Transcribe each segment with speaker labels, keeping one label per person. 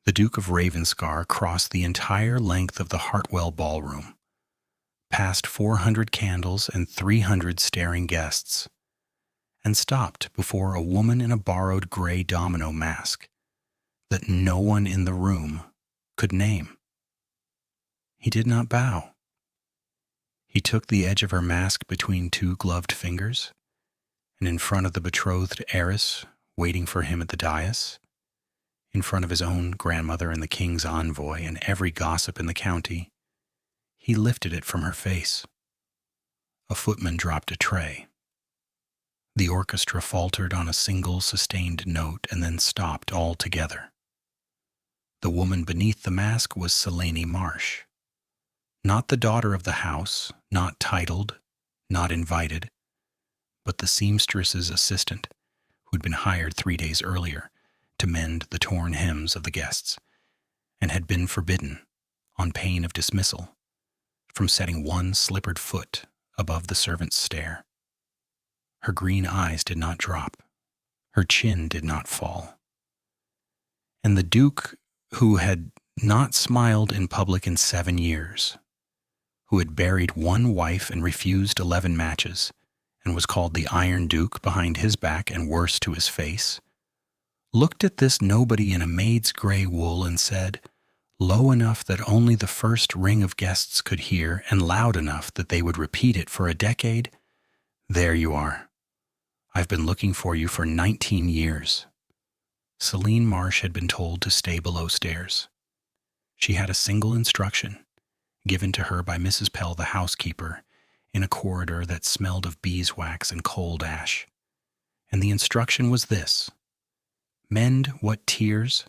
Speaker 1: The Duke of Ravenscar crossed the entire length of the Hartwell ballroom, past 400 candles and 300 staring guests, and stopped before a woman in a borrowed gray domino mask that no one in the room could name. He did not bow. He took the edge of her mask between two gloved fingers, and in front of the betrothed heiress waiting for him at the dais, in front of his own grandmother and the king's envoy and every gossip in the county, he lifted it from her face. A footman dropped a tray. The orchestra faltered on a single sustained note and then stopped altogether. The woman beneath the mask was Selene Marsh. Not the daughter of the house, not titled, not invited, but the seamstress's assistant, who'd been hired 3 days earlier to mend the torn hems of the guests, and had been forbidden, on pain of dismissal, from setting one slippered foot above the servant's stair. Her green eyes did not drop. Her chin did not fall. And the Duke, who had not smiled in public in 7 years, who had buried one wife and refused 11 matches, and was called the Iron Duke behind his back and worse to his face, looked at this nobody in a maid's gray wool and said, low enough that only the first ring of guests could hear and loud enough that they would repeat it for a decade, "There you are. I've been looking for you for 19 years." Selene Marsh had been told to stay below stairs. She had a single instruction, given to her by Mrs. Pell, the housekeeper, in a corridor that smelled of beeswax and cold ash. And the instruction was this: mend what tears,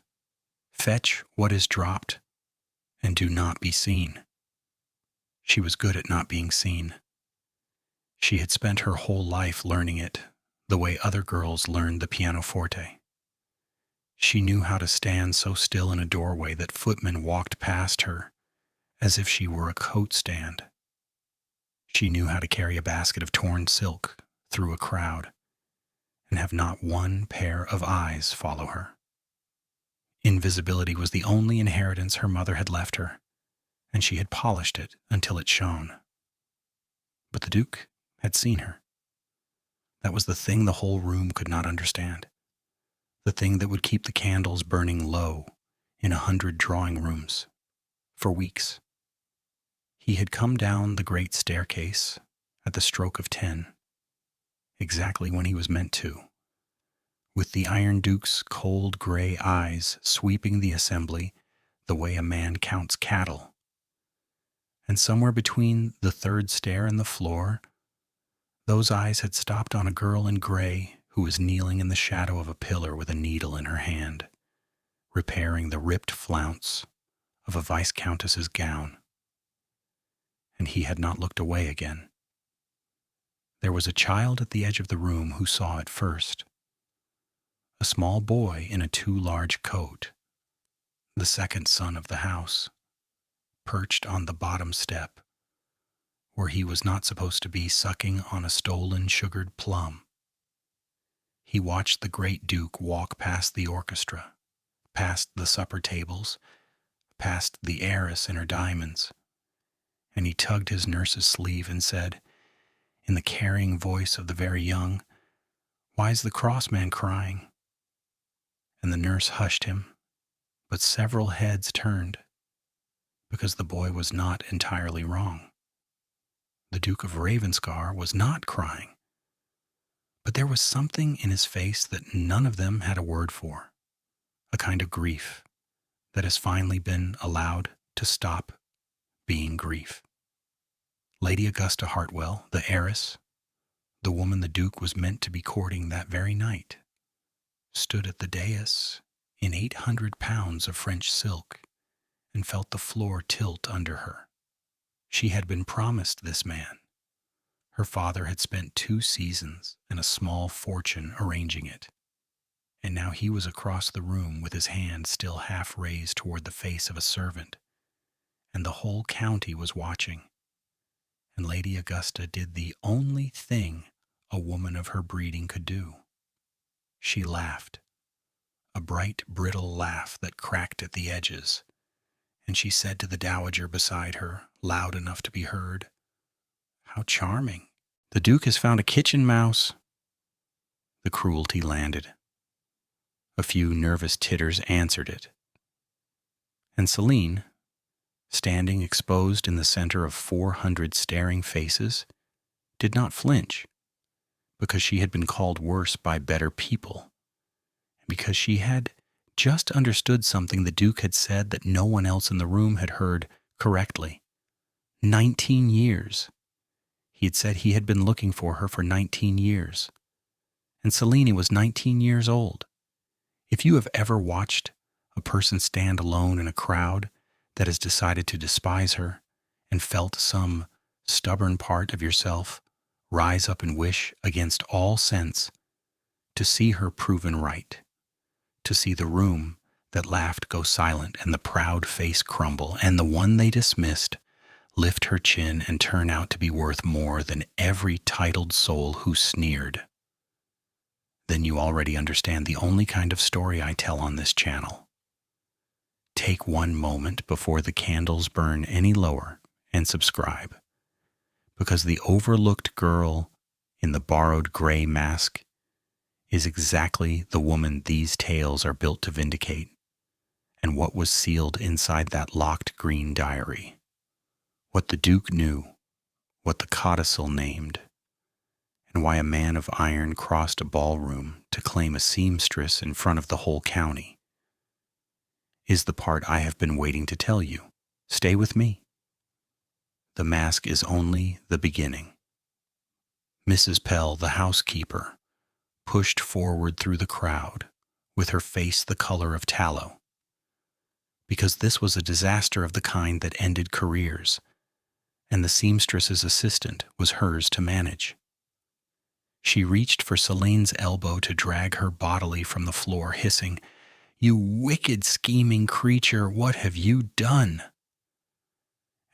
Speaker 1: fetch what is dropped, and do not be seen. She was good at not being seen. She had spent her whole life learning it, the way other girls learned the pianoforte. She knew how to stand so still in a doorway that footmen walked past her as if she were a coat stand. She knew how to carry a basket of torn silk through a crowd and have not one pair of eyes follow her. Invisibility was the only inheritance her mother had left her, and she had polished it until it shone. But the Duke had seen her. That was the thing the whole room could not understand, the thing that would keep the candles burning low in 100 drawing rooms for weeks. He had come down the great staircase at the stroke of 10, exactly when he was meant to, with the Iron Duke's cold gray eyes sweeping the assembly the way a man counts cattle. And somewhere between the third stair and the floor, those eyes had stopped on a girl in gray who was kneeling in the shadow of a pillar with a needle in her hand, repairing the ripped flounce of a Viscountess's gown. And he had not looked away again. There was a child at the edge of the room who saw it first. A small boy in a too large coat, the second son of the house, perched on the bottom step, where he was not supposed to be, sucking on a stolen sugared plum. He watched the great Duke walk past the orchestra, past the supper tables, past the heiress in her diamonds, and he tugged his nurse's sleeve and said, in the carrying voice of the very young, "Why's the cross man crying?" And the nurse hushed him, but several heads turned, because the boy was not entirely wrong. The Duke of Ravenscar was not crying, but there was something in his face that none of them had a word for, a kind of grief that has finally been allowed to stop being grief. Lady Augusta Hartwell, the heiress, the woman the Duke was meant to be courting that very night, stood at the dais in 800 pounds of French silk and felt the floor tilt under her. She had been promised this man. Her father had spent 2 seasons and a small fortune arranging it, and now he was across the room with his hand still half raised toward the face of a servant, and the whole county was watching. And Lady Augusta did the only thing a woman of her breeding could do. She laughed, a bright, brittle laugh that cracked at the edges, and she said to the dowager beside her, loud enough to be heard, "How charming! The Duke has found a kitchen mouse." The cruelty landed. A few nervous titters answered it. And Celine, standing exposed in the center of 400 staring faces, did not flinch, because she had been called worse by better people, and because she had just understood something the Duke had said that no one else in the room had heard correctly. 19 years. He had said he had been looking for her for 19 years. And Celine was 19 years old. If you have ever watched a person stand alone in a crowd that has decided to despise her and felt some stubborn part of yourself rise up and wish against all sense to see her proven right, to see the room that laughed go silent and the proud face crumble and the one they dismissed lift her chin and turn out to be worth more than every titled soul who sneered, then you already understand the only kind of story I tell on this channel. Take one moment before the candles burn any lower and subscribe, because the overlooked girl in the borrowed gray mask is exactly the woman these tales are built to vindicate, and what was sealed inside that locked green diary, what the Duke knew, what the codicil named, and why a man of iron crossed a ballroom to claim a seamstress in front of the whole county, is the part I have been waiting to tell you. Stay with me. The mask is only the beginning. Mrs. Pell, the housekeeper, pushed forward through the crowd with her face the color of tallow, because this was a disaster of the kind that ended careers, and the seamstress's assistant was hers to manage. She reached for Celine's elbow to drag her bodily from the floor, hissing, "You wicked, scheming creature, what have you done?"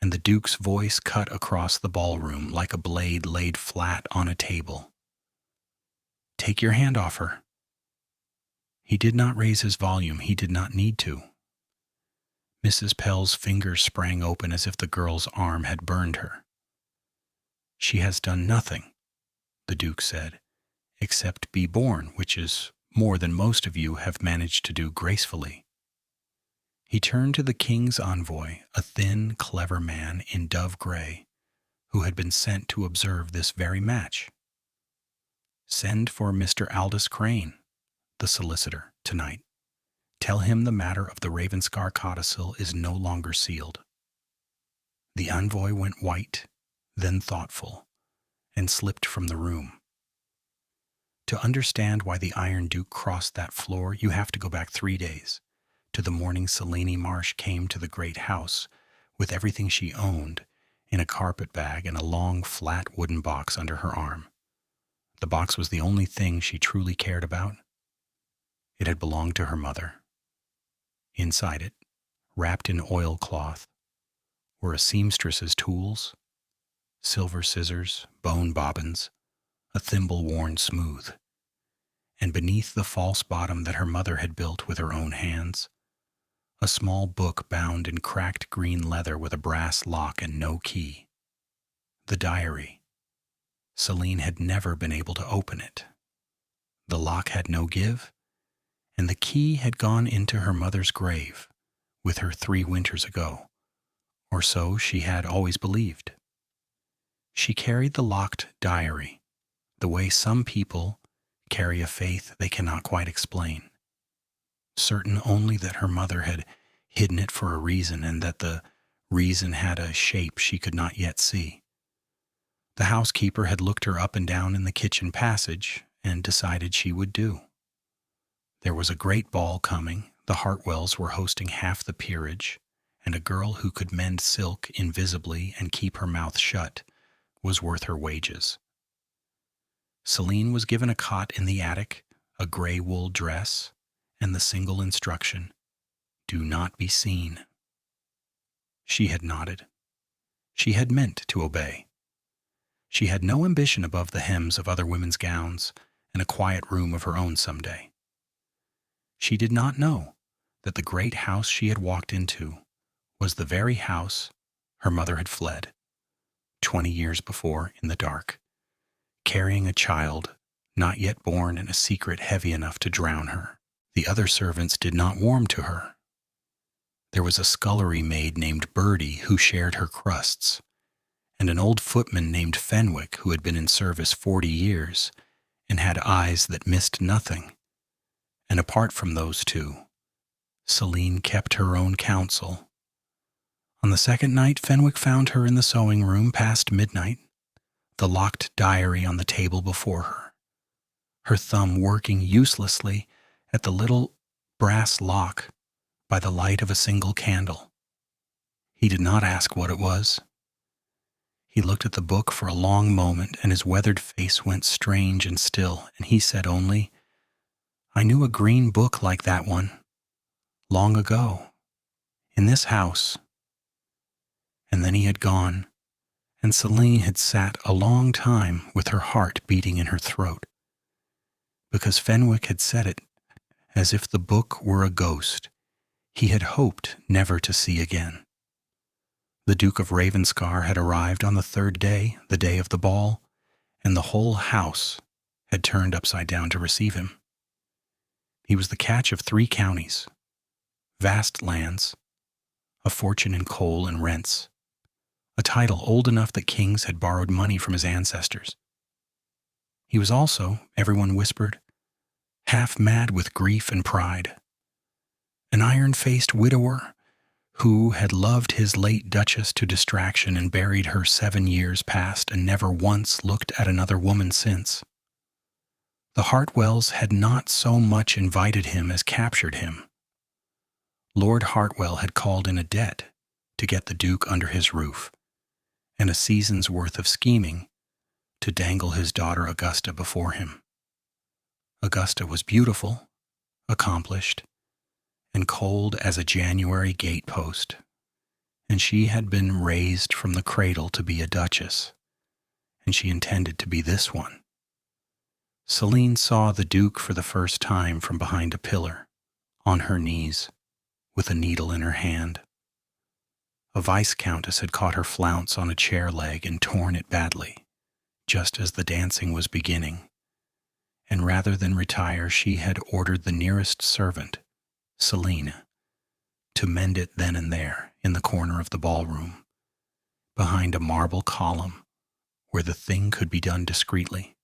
Speaker 1: And the Duke's voice cut across the ballroom like a blade laid flat on a table. "Take your hand off her." He did not raise his volume. He did not need to. Mrs. Pell's fingers sprang open as if the girl's arm had burned her. "She has done nothing," the Duke said, "except be born, which is more than most of you have managed to do gracefully." He turned to the king's envoy, a thin, clever man in dove gray, who had been sent to observe this very match. "Send for Mr. Aldous Crane, the solicitor, tonight. Tell him the matter of the Ravenscar codicil is no longer sealed." The envoy went white, then thoughtful, and slipped from the room. To understand why the Iron Duke crossed that floor, you have to go back 3 days, to the morning Selene Marsh came to the great house with everything she owned in a carpet bag and a long, flat wooden box under her arm. The box was the only thing she truly cared about. It had belonged to her mother. Inside it, wrapped in oilcloth, were a seamstress's tools, silver scissors, bone bobbins, a thimble worn smooth, and beneath the false bottom that her mother had built with her own hands, a small book bound in cracked green leather with a brass lock and no key. The diary. Celine had never been able to open it. The lock had no give, and the key had gone into her mother's grave with her 3 winters ago, or so she had always believed. She carried the locked diary the way some people carry a faith they cannot quite explain, certain only that her mother had hidden it for a reason and that the reason had a shape she could not yet see. The housekeeper had looked her up and down in the kitchen passage and decided she would do. There was a great ball coming. The Hartwells were hosting half the peerage, and a girl who could mend silk invisibly and keep her mouth shut was worth her wages. Celine was given a cot in the attic, a gray wool dress, and the single instruction, "Do not be seen." She had nodded. She had meant to obey. She had no ambition above the hems of other women's gowns and a quiet room of her own someday. She did not know that the great house she had walked into was the very house her mother had fled 20 years before in the dark, carrying a child not yet born in a secret heavy enough to drown her. The other servants did not warm to her. There was a scullery maid named Birdie who shared her crusts, and an old footman named Fenwick who had been in service 40 years and had eyes that missed nothing. And apart from those two, Celine kept her own counsel. On the second night, Fenwick found her in the sewing room past midnight, the locked diary on the table before her thumb working uselessly at the little brass lock by the light of a single candle. He did not ask what it was. He looked at the book for a long moment, and his weathered face went strange and still, and he said only, "I knew a green book like that one, long ago, in this house." And then he had gone, and Celine had sat a long time with her heart beating in her throat, because Fenwick had said it as if the book were a ghost he had hoped never to see again. The Duke of Ravenscar had arrived on the third day, the day of the ball, and the whole house had turned upside down to receive him. He was the catch of 3 counties, vast lands, a fortune in coal and rents, a title old enough that kings had borrowed money from his ancestors. He was also, everyone whispered, half mad with grief and pride, an iron-faced widower who had loved his late duchess to distraction and buried her 7 years past and never once looked at another woman since. The Hartwells had not so much invited him as captured him. Lord Hartwell had called in a debt to get the Duke under his roof, and a season's worth of scheming to dangle his daughter Augusta before him. Augusta was beautiful, accomplished, and cold as a January gatepost, and she had been raised from the cradle to be a duchess, and she intended to be this one. Celine saw the Duke for the first time from behind a pillar, on her knees, with a needle in her hand. A vice-countess had caught her flounce on a chair leg and torn it badly, just as the dancing was beginning, and rather than retire she had ordered the nearest servant, Celine, to mend it then and there in the corner of the ballroom, behind a marble column where the thing could be done discreetly.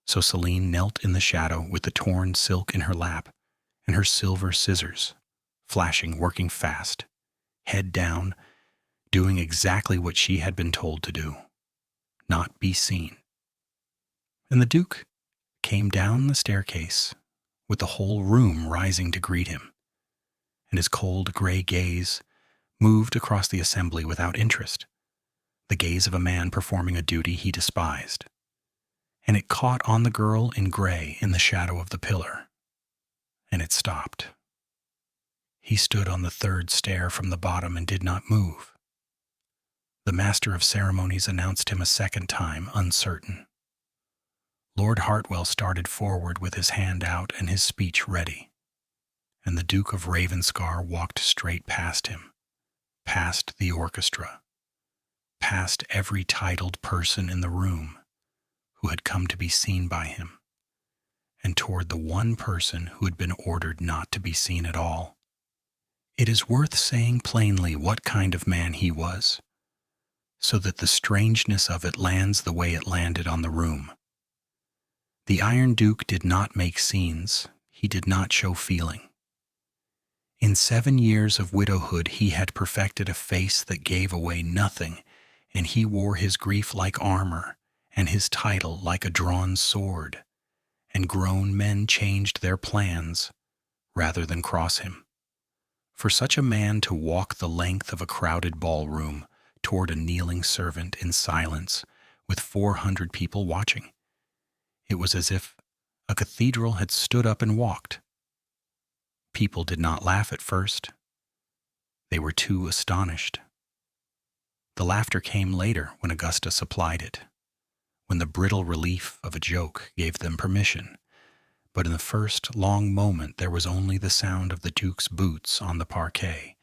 Speaker 1: So Celine knelt in the shadow with the torn silk in her lap and her silver scissors, flashing, working fast, head down, doing exactly what she had been told to do, not be seen. And the Duke came down the staircase with the whole room rising to greet him, and his cold gray gaze moved across the assembly without interest, the gaze of a man performing a duty he despised, and it caught on the girl in gray in the shadow of the pillar, and it stopped. He stood on the third stair from the bottom and did not move. The master of ceremonies announced him a second time, uncertain. Lord Hartwell started forward with his hand out and his speech ready, and the Duke of Ravenscar walked straight past him, past the orchestra, past every titled person in the room who had come to be seen by him, and toward the one person who had been ordered not to be seen at all. It is worth saying plainly what kind of man he was, so that the strangeness of it lands the way it landed on the room. The Iron Duke did not make scenes. He did not show feeling. In 7 years of widowhood he had perfected a face that gave away nothing, and he wore his grief like armor, and his title like a drawn sword, and grown men changed their plans rather than cross him. For such a man to walk the length of a crowded ballroom toward a kneeling servant in silence with 400 people watching, it was as if a cathedral had stood up and walked. People did not laugh at first. They were too astonished. The laughter came later when Augusta supplied it, when the brittle relief of a joke gave them permission. but in the first long moment there was only the sound of the Duke's boots on the parquet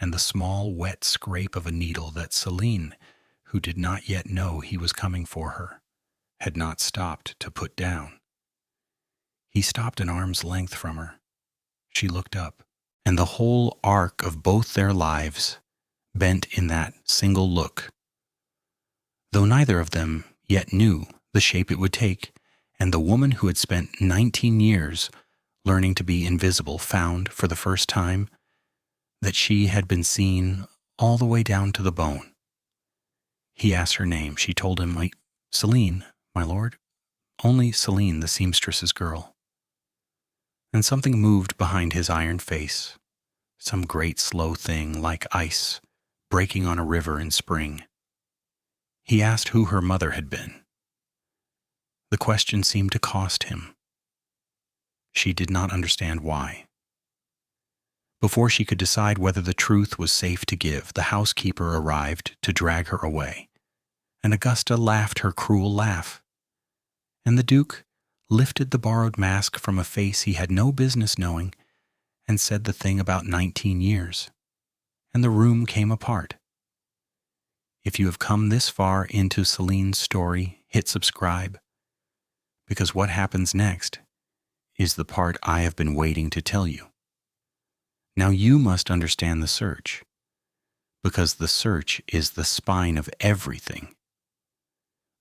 Speaker 1: and the small wet scrape of a needle that Celine, who did not yet know he was coming for her, had not stopped to put down. He stopped an arm's length from her. She looked up, and the whole arc of both their lives bent in that single look, though neither of them yet knew the shape it would take, and the woman who had spent 19 years learning to be invisible found, for the first time, that she had been seen all the way down to the bone. He asked her name. She told him, "Celine, my lord, only Celine, the seamstress's girl." And something moved behind his iron face, some great slow thing like ice breaking on a river in spring. He asked who her mother had been. The question seemed to cost him. She did not understand why. Before she could decide whether the truth was safe to give, the housekeeper arrived to drag her away, and Augusta laughed her cruel laugh. And the Duke lifted the borrowed mask from a face he had no business knowing and said the thing about 19 years, and the room came apart. If you have come this far into Celine's story, hit subscribe, because what happens next is the part I have been waiting to tell you. Now you must understand the search, because the search is the spine of everything.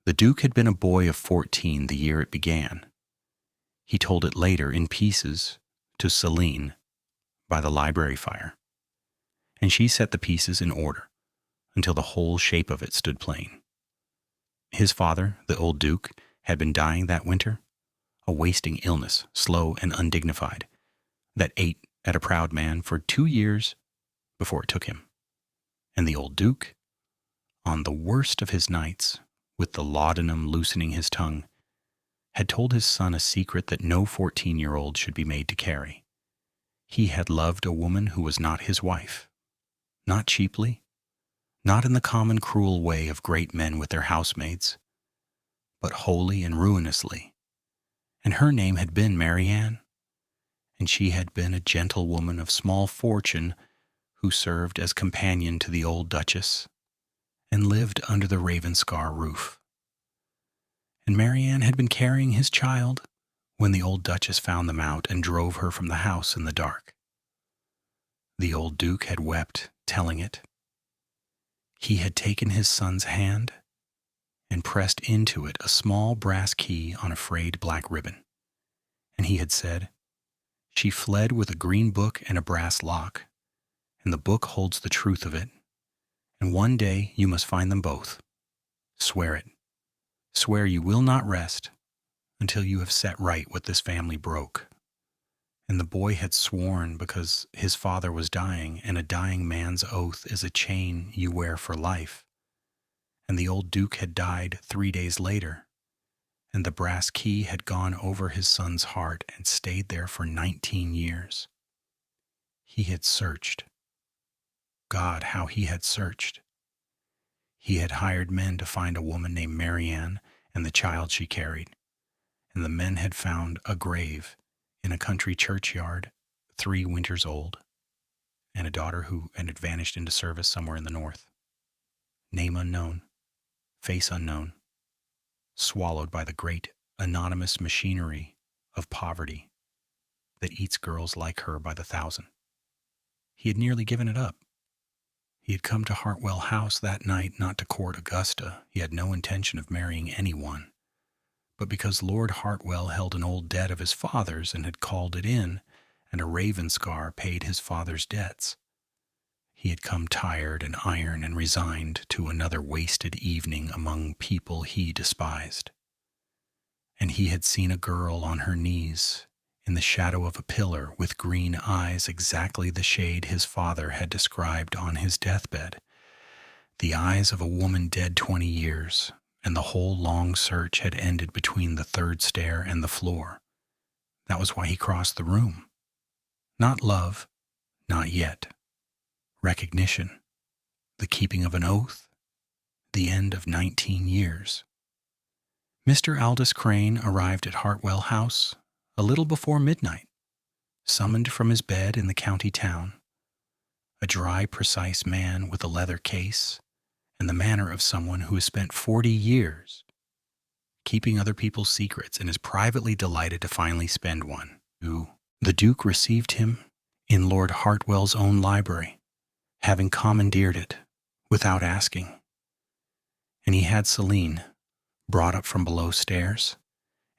Speaker 1: The Duke had been a boy of 14 the year it began. He told it later in pieces to Celine by the library fire, and she set the pieces in order until the whole shape of it stood plain. His father, the old Duke, had been dying that winter, a wasting illness, slow and undignified, that ate at a proud man for 2 years before it took him. And the old Duke, on the worst of his nights, with the laudanum loosening his tongue, had told his son a secret that no 14-year-old should be made to carry. He had loved a woman who was not his wife, not cheaply, not in the common cruel way of great men with their housemaids, but wholly and ruinously. And her name had been Marianne, and she had been a gentlewoman of small fortune who served as companion to the old Duchess and lived under the Ravenscar roof. And Marianne had been carrying his child when the old Duchess found them out and drove her from the house in the dark. The old Duke had wept, telling it. He had taken his son's hand and pressed into it a small brass key on a frayed black ribbon, and he had said, "She fled with a green book and a brass lock, and the book holds the truth of it, and one day you must find them both. Swear it. Swear you will not rest until you have set right what this family broke." And the boy had sworn because his father was dying, and a dying man's oath is a chain you wear for life. And the old Duke had died 3 days later, and the brass key had gone over his son's heart and stayed there for 19 years. He had searched. God, how he had searched. He had hired men to find a woman named Marianne and the child she carried, and the men had found a grave in a country churchyard 3 winters old, and a daughter who had vanished into service somewhere in the north. Name unknown, face unknown, swallowed by the great anonymous machinery of poverty that eats girls like her by the thousand. He had nearly given it up. He had come to Hartwell House that night not to court Augusta. He had no intention of marrying anyone, but because Lord Hartwell held an old debt of his father's and had called it in, and a Ravenscar paid his father's debts. He had come tired and iron and resigned to another wasted evening among people he despised. And he had seen a girl on her knees in the shadow of a pillar with green eyes exactly the shade his father had described on his deathbed, the eyes of a woman dead 20 years, and the whole long search had ended between the third stair and the floor. That was why he crossed the room. Not love, not yet. Recognition, the keeping of an oath, the end of 19 years. Mr. Aldous Crane arrived at Hartwell House a little before midnight, summoned from his bed in the county town, a dry, precise man with a leather case and the manner of someone who has spent 40 years keeping other people's secrets and is privately delighted to finally spend one. The Duke received him in Lord Hartwell's own library, having commandeered it without asking, and he had Celine brought up from below stairs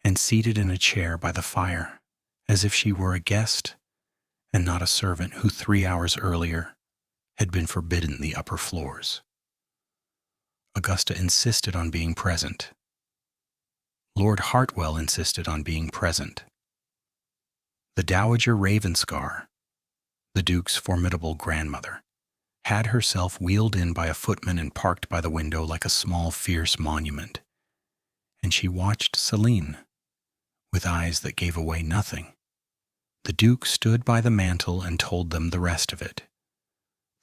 Speaker 1: and seated in a chair by the fire, as if she were a guest and not a servant who 3 hours earlier had been forbidden the upper floors. Augusta insisted on being present. Lord Hartwell insisted on being present. The Dowager Ravenscar, the Duke's formidable grandmother, had herself wheeled in by a footman and parked by the window like a small, fierce monument, and she watched Celine with eyes that gave away nothing. The Duke stood by the mantel and told them the rest of it,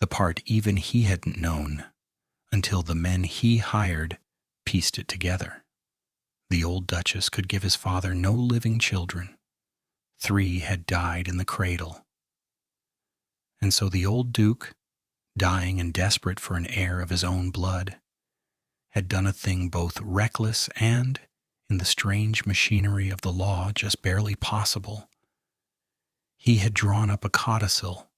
Speaker 1: the part even he hadn't known until the men he hired pieced it together. The old Duchess could give his father no living children. 3 had died in the cradle. And so the old Duke, dying and desperate for an heir of his own blood, had done a thing both reckless and, in the strange machinery of the law, just barely possible. He had drawn up a codicil.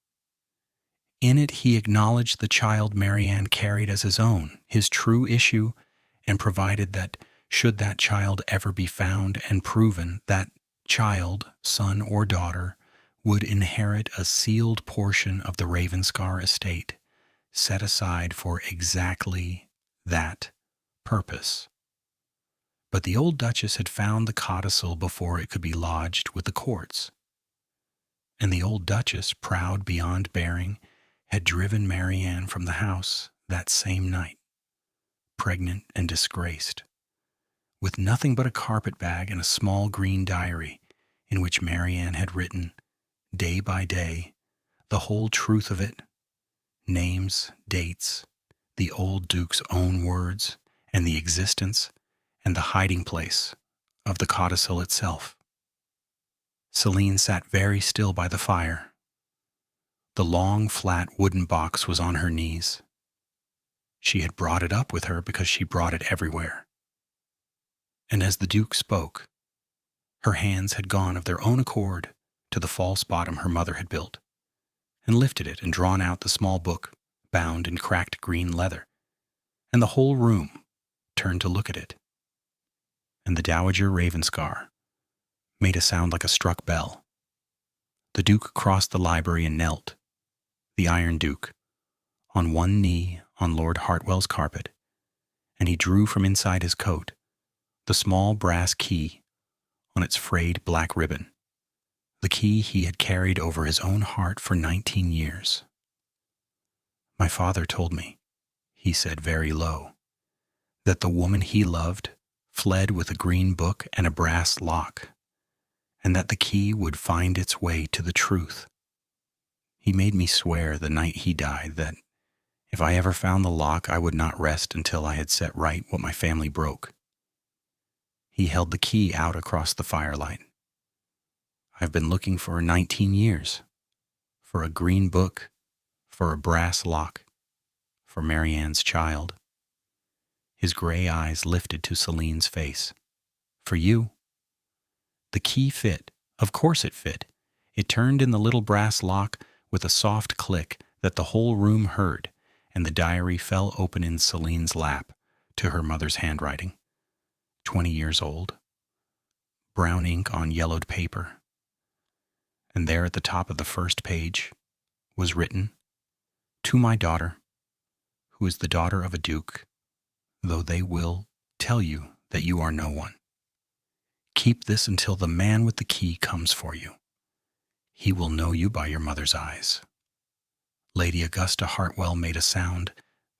Speaker 1: In it he acknowledged the child Marianne carried as his own, his true issue, and provided that, should that child ever be found and proven, that child, son or daughter, would inherit a sealed portion of the Ravenscar estate, set aside for exactly that purpose. But the old Duchess had found the codicil before it could be lodged with the courts. And the old Duchess, proud beyond bearing, had driven Marianne from the house that same night, pregnant and disgraced, with nothing but a carpet-bag and a small green diary in which Marianne had written, day by day, the whole truth of it, names, dates, the old Duke's own words, and the existence and the hiding place of the codicil itself. Celine sat very still by the fire. The long, flat wooden box was on her knees. She had brought it up with her because she brought it everywhere. And as the Duke spoke, her hands had gone of their own accord to the false bottom her mother had built, and lifted it and drawn out the small book, bound in cracked green leather, and the whole room turned to look at it. And the Dowager Ravenscar made a sound like a struck bell. The Duke crossed the library and knelt, the Iron Duke, on one knee on Lord Hartwell's carpet, and he drew from inside his coat the small brass key on its frayed black ribbon, the key he had carried over his own heart for 19 years. "My father told me," he said very low, "that the woman he loved fled with a green book and a brass lock, and that the key would find its way to the truth. He made me swear the night he died that if I ever found the lock, I would not rest until I had set right what my family broke." He held the key out across the firelight. "I've been looking for 19 years, for a green book, for a brass lock, for Marianne's child." His gray eyes lifted to Celine's face. "For you." The key fit. Of course it fit. It turned in the little brass lock with a soft click that the whole room heard, and the diary fell open in Celine's lap to her mother's handwriting. 20 years old. Brown ink on yellowed paper. And there at the top of the first page was written, "To my daughter, who is the daughter of a duke, though they will tell you that you are no one. Keep this until the man with the key comes for you. He will know you by your mother's eyes." Lady Augusta Hartwell made a sound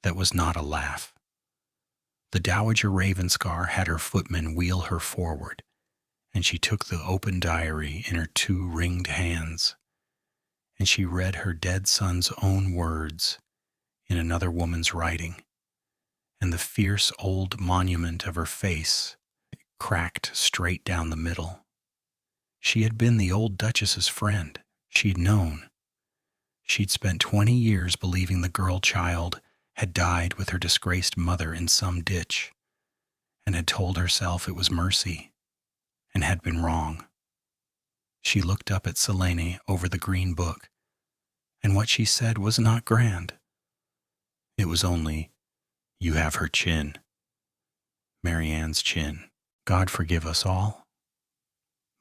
Speaker 1: that was not a laugh. The Dowager Ravenscar had her footman wheel her forward, and she took the open diary in her 2 ringed hands, and she read her dead son's own words in another woman's writing, and the fierce old monument of her face cracked straight down the middle. She had been the old Duchess's friend. She'd known. She'd spent 20 years believing the girl child had died with her disgraced mother in some ditch, and had told herself it was mercy, and had been wrong. She looked up at Selene over the green book, and what she said was not grand. It was only, "You have her chin." Marianne's chin. God forgive us all.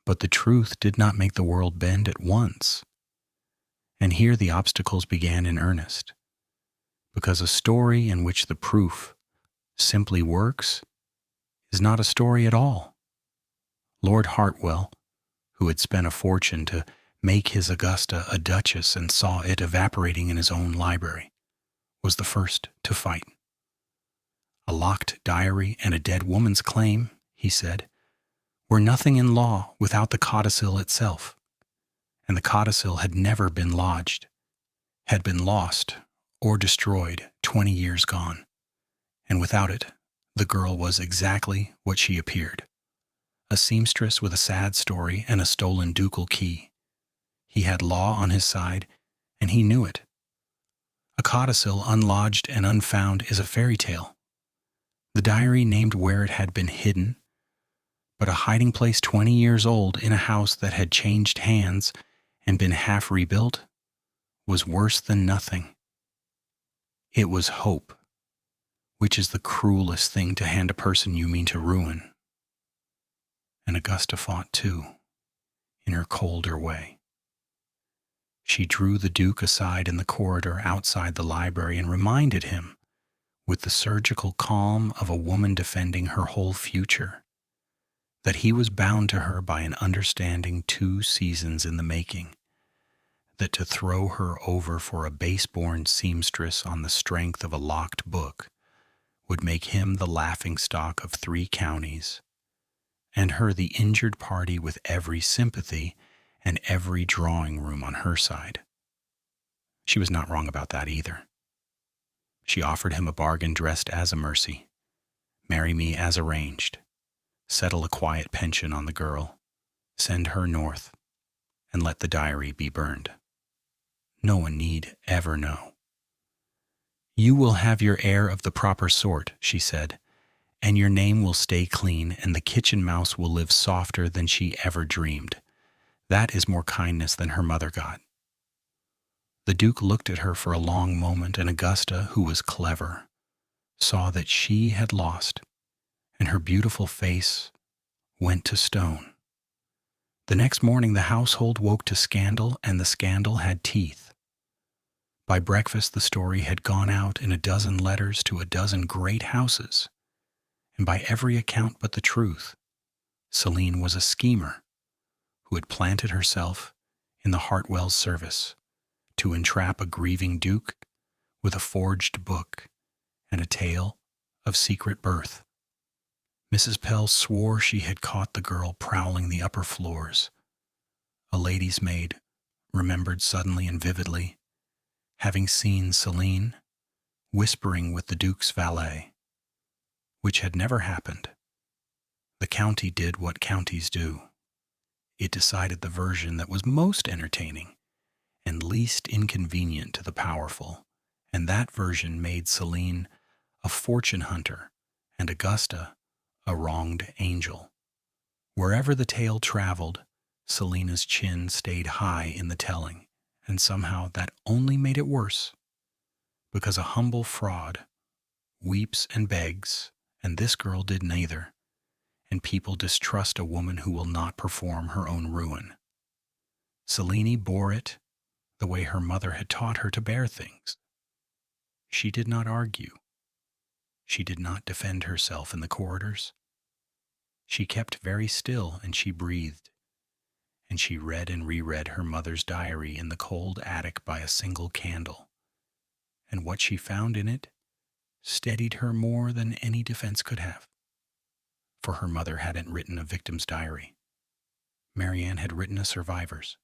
Speaker 1: But the truth did not make the world bend at once. And here the obstacles began in earnest, because a story in which the proof simply works is not a story at all. Lord Hartwell, who had spent a fortune to make his Augusta a duchess and saw it evaporating in his own library, was the first to fight. A locked diary and a dead woman's claim, he said, were nothing in law without the codicil itself, and the codicil had never been lodged, had been lost or destroyed 20 years gone, and without it, the girl was exactly what she appeared, a seamstress with a sad story and a stolen ducal key. He had law on his side, and he knew it. A codicil unlodged and unfound is a fairy tale. The diary named where it had been hidden, but a hiding place 20 years old in a house that had changed hands and been half rebuilt was worse than nothing. It was hope, which is the cruelest thing to hand a person you mean to ruin. And Augusta fought too, in her colder way. She drew the Duke aside in the corridor outside the library and reminded him, with the surgical calm of a woman defending her whole future, that he was bound to her by an understanding 2 seasons in the making, that to throw her over for a base-born seamstress on the strength of a locked book would make him the laughingstock of 3 counties, and her the injured party with every sympathy and every drawing room on her side. She was not wrong about that either. She offered him a bargain dressed as a mercy. Marry me as arranged. Settle a quiet pension on the girl. Send her north, and let the diary be burned. No one need ever know. You will have your heir of the proper sort, she said, and your name will stay clean, and the kitchen mouse will live softer than she ever dreamed. That is more kindness than her mother got. The Duke looked at her for a long moment, and Augusta, who was clever, saw that she had lost, and her beautiful face went to stone. The next morning the household woke to scandal, and the scandal had teeth. By breakfast the story had gone out in 12 letters to 12 great houses, and by every account but the truth, Selene was a schemer who had planted herself in the Hartwell's service to entrap a grieving duke with a forged book and a tale of secret birth. Mrs. Pell swore she had caught the girl prowling the upper floors. A lady's maid remembered suddenly and vividly having seen Selene whispering with the Duke's valet, which had never happened. The county did what counties do. It decided the version that was most entertaining and least inconvenient to the powerful, and that version made Selene a fortune hunter and Augusta a wronged angel. Wherever the tale traveled, Selena's chin stayed high in the telling, and somehow that only made it worse, because a humble fraud weeps and begs, and this girl did neither, and people distrust a woman who will not perform her own ruin. Selene bore it the way her mother had taught her to bear things. She did not argue. She did not defend herself in the corridors. She kept very still, and she breathed, and she read and reread her mother's diary in the cold attic by a single candle, and what she found in it steadied her more than any defense could have. For her mother hadn't written a victim's diary. Marianne had written a survivor's.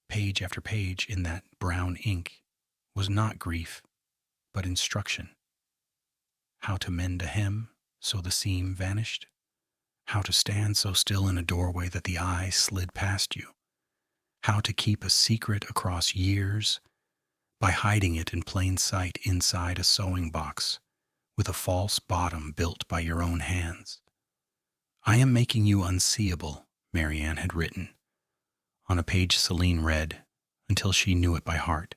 Speaker 1: Page after page in that brown ink was not grief, but instruction. How to mend a hem so the seam vanished, how to stand so still in a doorway that the eye slid past you, how to keep a secret across years by hiding it in plain sight inside a sewing box with a false bottom built by your own hands. I am making you unseeable, Marianne had written, on a page Celine read until she knew it by heart.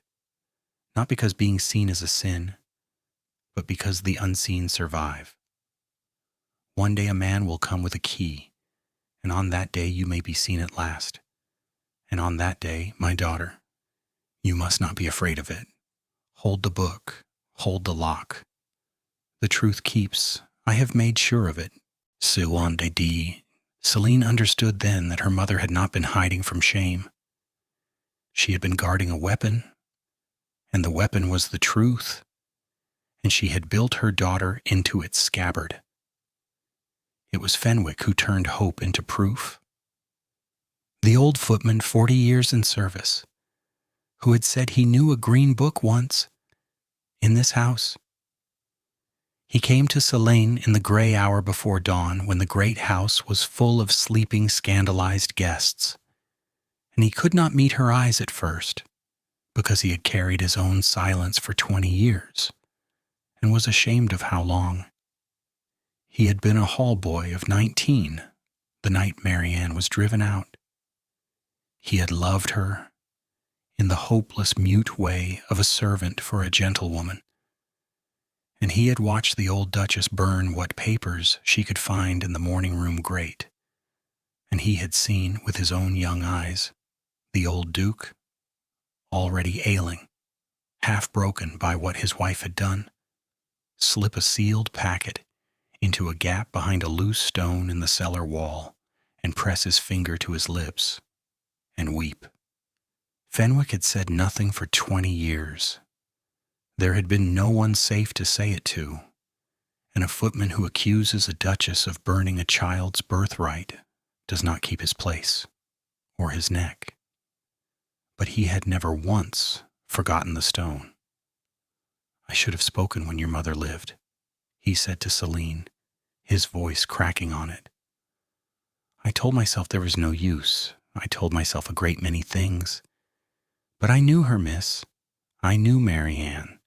Speaker 1: Not because being seen is a sin, but because the unseen survive. One day a man will come with a key, and on that day you may be seen at last. And on that day, my daughter, you must not be afraid of it. Hold the book, hold the lock. The truth keeps. I have made sure of it. Silon de di. Celine understood then that her mother had not been hiding from shame. She had been guarding a weapon, and the weapon was the truth, and she had built her daughter into its scabbard. It was Fenwick who turned hope into proof. The old footman, 40 years in service, who had said he knew a green book once in this house. He came to Selene in the gray hour before dawn when the great house was full of sleeping, scandalized guests, and he could not meet her eyes at first because he had carried his own silence for 20 years and was ashamed of how long. He had been a hall boy of 19 the night Marianne was driven out. He had loved her in the hopeless, mute way of a servant for a gentlewoman, and he had watched the old Duchess burn what papers she could find in the morning room grate, and he had seen with his own young eyes the old Duke, already ailing, half broken by what his wife had done, slip a sealed packet into a gap behind a loose stone in the cellar wall and press his finger to his lips and weep. Fenwick had said nothing for 20 years. There had been no one safe to say it to, and a footman who accuses a duchess of burning a child's birthright does not keep his place or his neck. But he had never once forgotten the stone. I should have spoken when your mother lived, he said to Celine, his voice cracking on it. I told myself there was no use. I told myself a great many things. But I knew her, miss. I knew Marianne.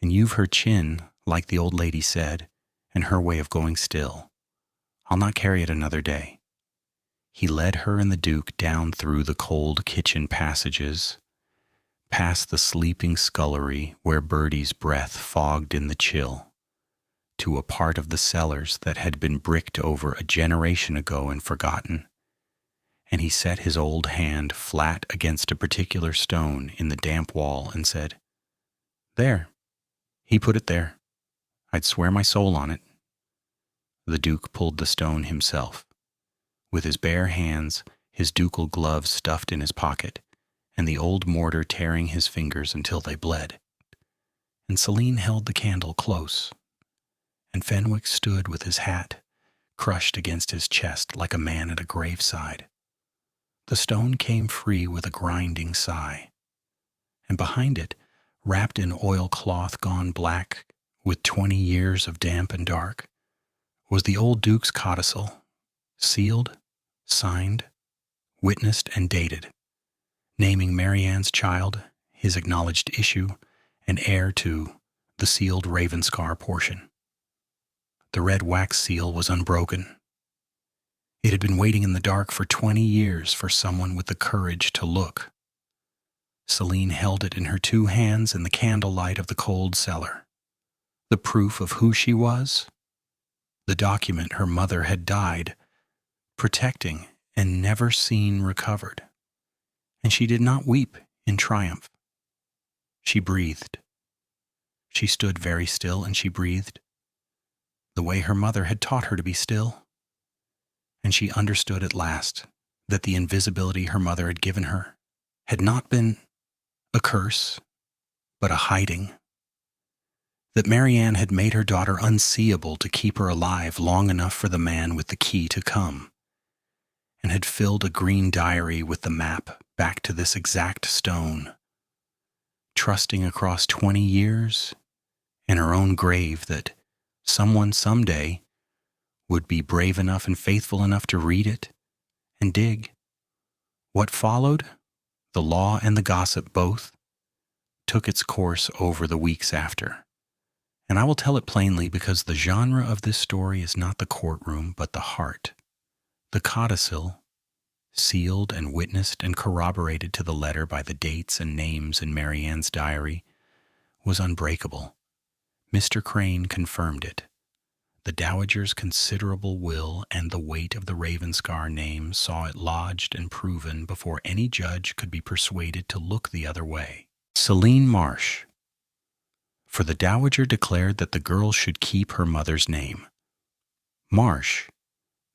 Speaker 1: And you've her chin, like the old lady said, and her way of going still. I'll not carry it another day. He led her and the Duke down through the cold kitchen passages, past the sleeping scullery where Bertie's breath fogged in the chill, to a part of the cellars that had been bricked over a generation ago and forgotten, and he set his old hand flat against a particular stone in the damp wall and said, There. He put it there. I'd swear my soul on it. The Duke pulled the stone himself, with his bare hands, his ducal gloves stuffed in his pocket, and the old mortar tearing his fingers until they bled. And Celine held the candle close, and Fenwick stood with his hat crushed against his chest like a man at a graveside. The stone came free with a grinding sigh, and behind it, wrapped in oilcloth gone black with 20 years of damp and dark, was the old Duke's codicil, sealed, signed, witnessed, and dated, naming Marianne's child, his acknowledged issue, and heir to the sealed Ravenscar portion. The red wax seal was unbroken. It had been waiting in the dark for 20 years for someone with the courage to look. Celine held it in her two hands in the candlelight of the cold cellar. The proof of who she was, the document her mother had died, protecting and never seen recovered. And she did not weep in triumph. She breathed. She stood very still and she breathed, the way her mother had taught her to be still. And she understood at last that the invisibility her mother had given her had not been a curse, but a hiding. That Marianne had made her daughter unseeable to keep her alive long enough for the man with the key to come, and had filled a green diary with the map back to this exact stone, trusting across 20 years in her own grave that someone someday would be brave enough and faithful enough to read it and dig. What followed, the law and the gossip both, took its course over the weeks after. And I will tell it plainly because the genre of this story is not the courtroom but the heart. The codicil, sealed and witnessed and corroborated to the letter by the dates and names in Mary Ann's diary, was unbreakable. Mr. Crane confirmed it. The Dowager's considerable will and the weight of the Ravenscar name saw it lodged and proven before any judge could be persuaded to look the other way. Celine Marsh. For the Dowager declared that the girl should keep her mother's name. Marsh,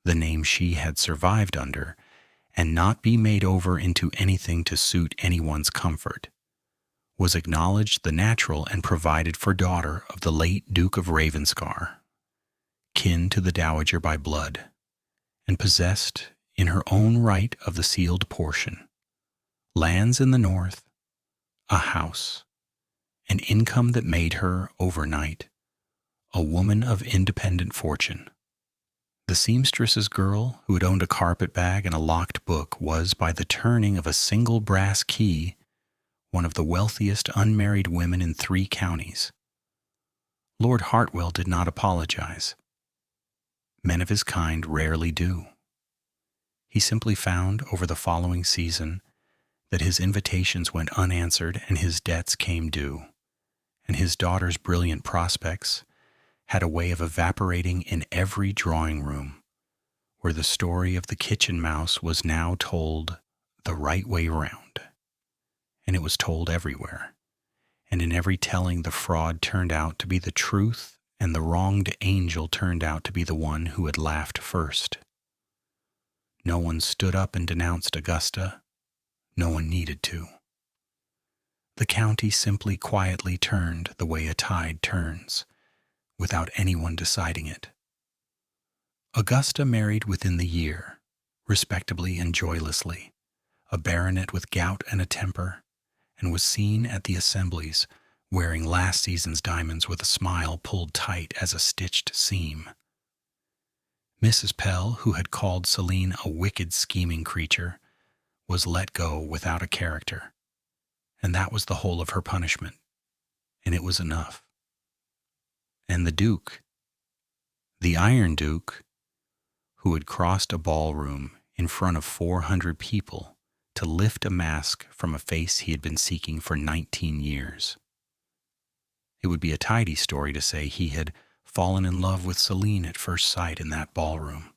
Speaker 1: the name she had survived under, and not be made over into anything to suit anyone's comfort, was acknowledged the natural and provided for daughter of the late Duke of Ravenscar, kin to the Dowager by blood, and possessed in her own right of the sealed portion, lands in the north, a house, an income that made her, overnight, a woman of independent fortune. The seamstress's girl who had owned a carpet bag and a locked book was, by the turning of a single brass key, one of the wealthiest unmarried women in 3 counties. Lord Hartwell did not apologize. Men of his kind rarely do. He simply found, over the following season, that his invitations went unanswered and his debts came due, and his daughter's brilliant prospects had a way of evaporating in every drawing room, where the story of the kitchen mouse was now told the right way round. And it was told everywhere, and in every telling the fraud turned out to be the truth, and the wronged angel turned out to be the one who had laughed first. No one stood up and denounced Augusta. No one needed to. The county simply quietly turned the way a tide turns, without anyone deciding it. Augusta married within the year, respectably and joylessly, a baronet with gout and a temper, and was seen at the assemblies wearing last season's diamonds with a smile pulled tight as a stitched seam. Mrs. Pell, who had called Celine a wicked, scheming creature, was let go without a character, and that was the whole of her punishment, and it was enough. And the Duke, the Iron Duke, who had crossed a ballroom in front of 400 people to lift a mask from a face he had been seeking for 19 years. It would be a tidy story to say he had fallen in love with Celine at first sight in that ballroom,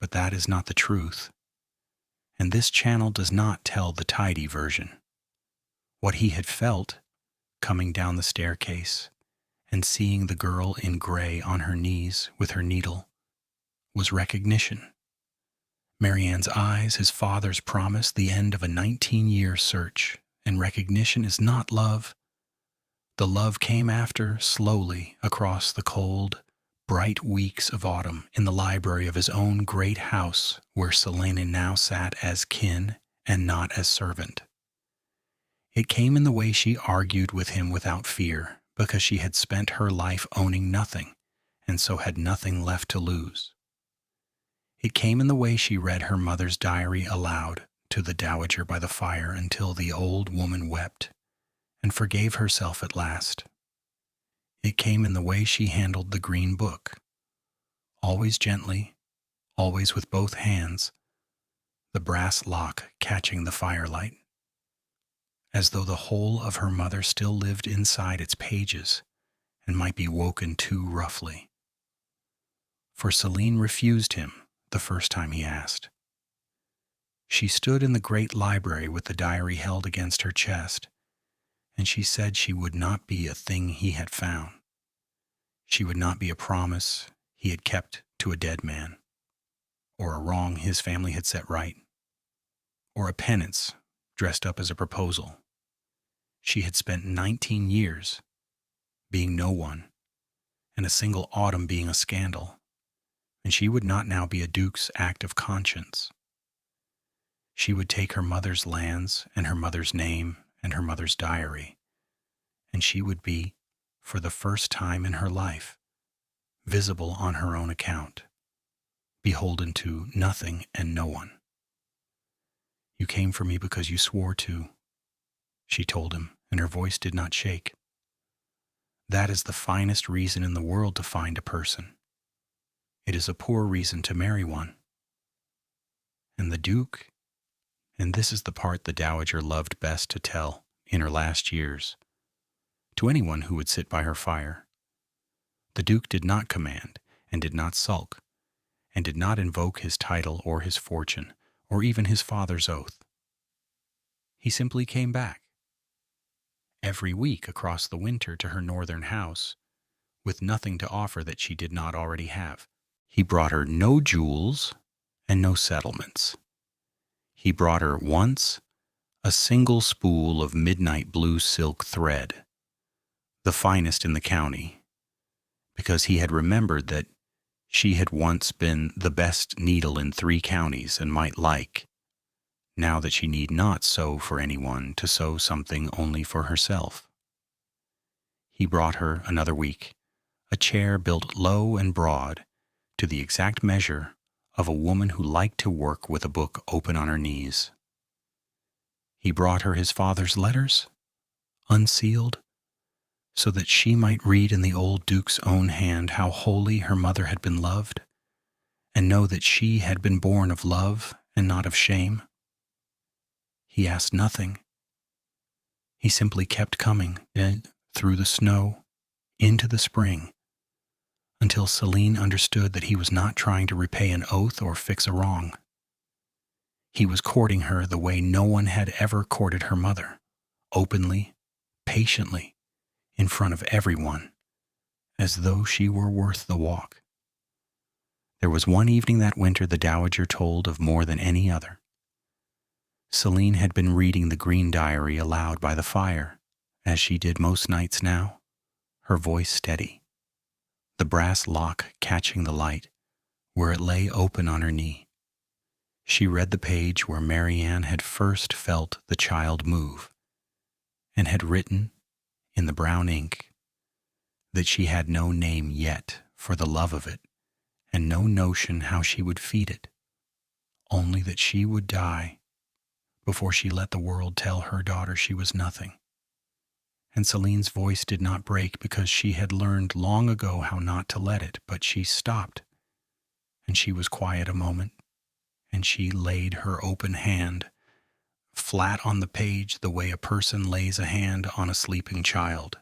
Speaker 1: but that is not the truth, and this channel does not tell the tidy version. What he had felt, coming down the staircase and seeing the girl in gray on her knees with her needle, was recognition. Mary Ann's eyes, his father's promise, the end of a 19-year search, and recognition is not love. The love came after, slowly, across the cold, bright weeks of autumn in the library of his own great house where Selene now sat as kin and not as servant. It came in the way she argued with him without fear, because she had spent her life owning nothing, and so had nothing left to lose. It came in the way she read her mother's diary aloud to the Dowager by the fire until the old woman wept and forgave herself at last. It came in the way she handled the green book, always gently, always with both hands, the brass lock catching the firelight, as though the whole of her mother still lived inside its pages and might be woken too roughly. For Celine refused him the first time he asked. She stood in the great library with the diary held against her chest, and she said she would not be a thing he had found. She would not be a promise he had kept to a dead man, or a wrong his family had set right, or a penance dressed up as a proposal. She had spent 19 years being no one, and a single autumn being a scandal, and she would not now be a duke's act of conscience. She would take her mother's lands and her mother's name and her mother's diary, and she would be, for the first time in her life, visible on her own account. beholden to nothing and no one. You came for me because you swore to, she told him, and her voice did not shake. That is the finest reason in the world to find a person. It is a poor reason to marry one. And the Duke, and this is the part the Dowager loved best to tell in her last years, to anyone who would sit by her fire, the Duke did not command, and did not sulk, and did not invoke his title or his fortune, or even his father's oath. He simply came back, every week across the winter to her northern house, with nothing to offer that she did not already have. He brought her no jewels and no settlements. He brought her once a single spool of midnight blue silk thread, the finest in the county, because he had remembered that she had once been the best needle in 3 counties and might like, now that she need not sew for anyone, to sew something only for herself. He brought her another week a chair built low and broad to the exact measure of a woman who liked to work with a book open on her knees. He brought her his father's letters, unsealed, so that she might read in the old Duke's own hand how wholly her mother had been loved, and know that she had been born of love and not of shame. He asked nothing. He simply kept coming, through the snow, into the spring, until Celine understood that he was not trying to repay an oath or fix a wrong. He was courting her the way no one had ever courted her mother, openly, patiently, in front of everyone, as though she were worth the walk. There was one evening that winter the Dowager told of more than any other. Celine had been reading the Green Diary aloud by the fire, as she did most nights now, her voice steady, the brass lock catching the light where it lay open on her knee. She read the page where Marianne had first felt the child move, and had written, in the brown ink, that she had no name yet for the love of it, and no notion how she would feed it, only that she would die before she let the world tell her daughter she was nothing. And Celine's voice did not break because she had learned long ago how not to let it, but she stopped, and she was quiet a moment, and she laid her open hand flat on the page the way a person lays a hand on a sleeping child.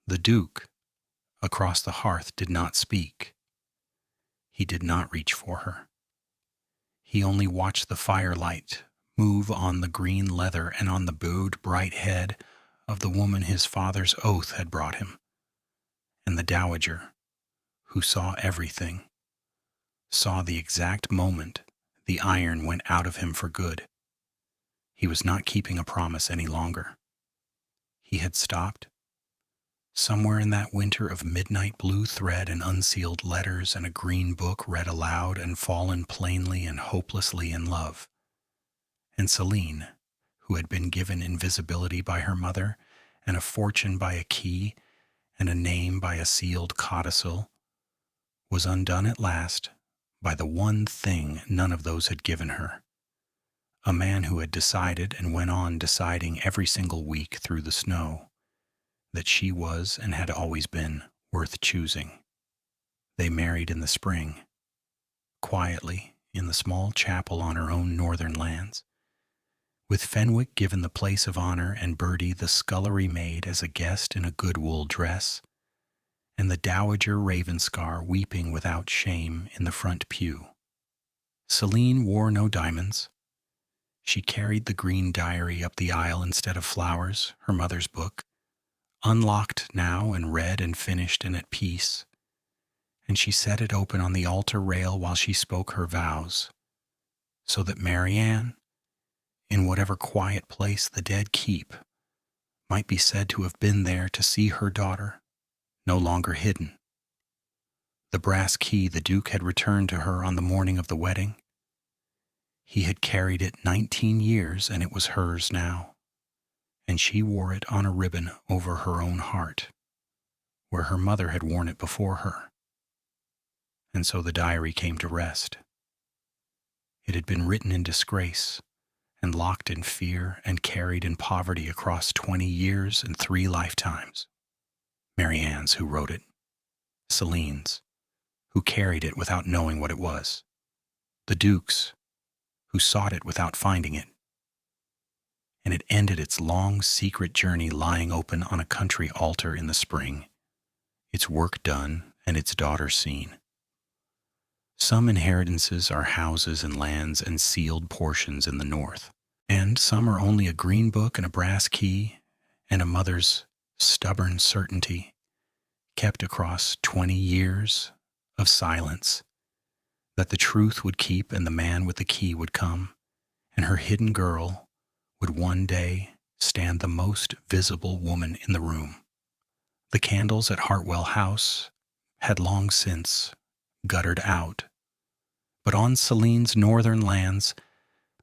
Speaker 1: The Duke, across the hearth, did not speak. He did not reach for her. He only watched the firelight move on the green leather and on the bowed bright head of the woman his father's oath had brought him. And the Dowager, who saw everything, saw the exact moment the iron went out of him for good. He was not keeping a promise any longer. He had stopped. Somewhere in that winter of midnight blue thread and unsealed letters and a green book read aloud, and fallen plainly and hopelessly in love. And Celine, who had been given invisibility by her mother, and a fortune by a key, and a name by a sealed codicil, was undone at last by the one thing none of those had given her. A man who had decided and went on deciding every single week through the snow that she was and had always been worth choosing. They married in the spring, quietly in the small chapel on her own northern lands, with Fenwick given the place of honor and Bertie the scullery maid as a guest in a good wool dress, and the Dowager Ravenscar weeping without shame in the front pew. Celine wore no diamonds. She carried the Green Diary up the aisle instead of flowers, her mother's book, unlocked now and read and finished and at peace, and she set it open on the altar rail while she spoke her vows, so that Marianne, in whatever quiet place the dead keep, might be said to have been there to see her daughter, no longer hidden. The brass key the Duke had returned to her on the morning of the wedding. He had carried it 19 years, and it was hers now, and she wore it on a ribbon over her own heart, where her mother had worn it before her. and so the diary came to rest. It had been written in disgrace, and locked in fear and carried in poverty across 20 years and 3 lifetimes. Mary Ann's, who wrote it. Celine's, who carried it without knowing what it was. The Duke's, who sought it without finding it. And it ended its long, secret journey lying open on a country altar in the spring, its work done and its daughter seen. Some inheritances are houses and lands and sealed portions in the north, and some are only a green book and a brass key and a mother's stubborn certainty, kept across 20 years of silence, that the truth would keep and the man with the key would come, and her hidden girl would one day stand the most visible woman in the room. The candles at Hartwell House had long since guttered out, but on Celine's northern lands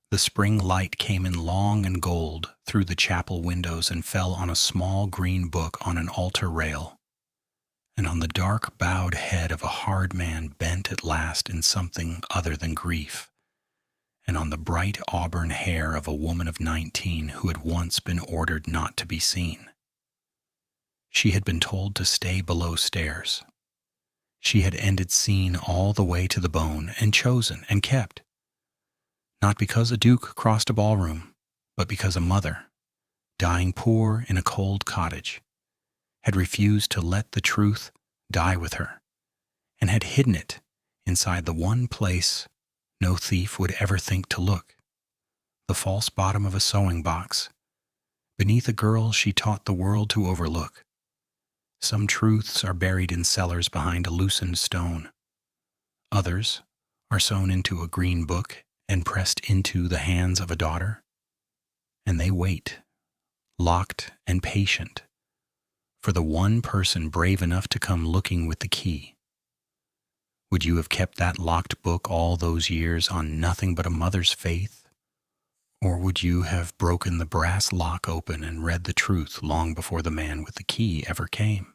Speaker 1: the spring light came in long and gold through the chapel windows and fell on a small green book on an altar rail, and on the dark bowed head of a hard man bent at last in something other than grief, and on the bright auburn hair of a woman of 19 who had once been ordered not to be seen. She had been told to stay below stairs. She had ended seen all the way to the bone, and chosen and kept, not because a duke crossed a ballroom, but because a mother, dying poor in a cold cottage, had refused to let the truth die with her, and had hidden it inside the one place no thief would ever think to look, the false bottom of a sewing box, beneath a girl she taught the world to overlook. Some truths are buried in cellars behind a loosened stone. Others are sewn into a green book and pressed into the hands of a daughter, and they wait, locked and patient, for the one person brave enough to come looking with the key. Would you have kept that locked book all those years on nothing but a mother's faith? Or would you have broken the brass lock open and read the truth long before the man with the key ever came?